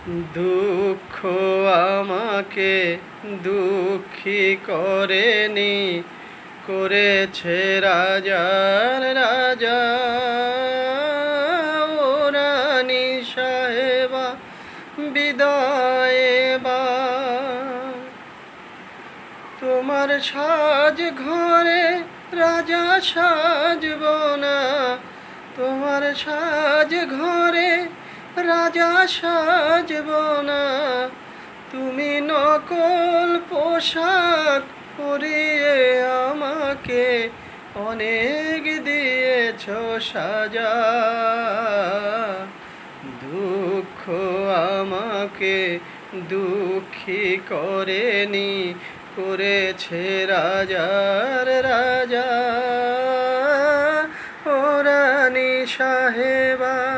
দুঃখ আমাকে দুঃখী করেনি, করেছে রাজার রাজা। ও রানী সাহেবা বিদায় এবার, তোমার সাজ ঘরে রাজা সাজব না, তোমার সাজ ঘরে রাজা সাজব না। তুমি নকল পোশাক পরিয়ে আমাকে অনেক দিয়েছ সাজা। দুঃখ আমাকে দুঃখী করেনি, করেছে রাজার রাজা। ও রানী সাহেবা।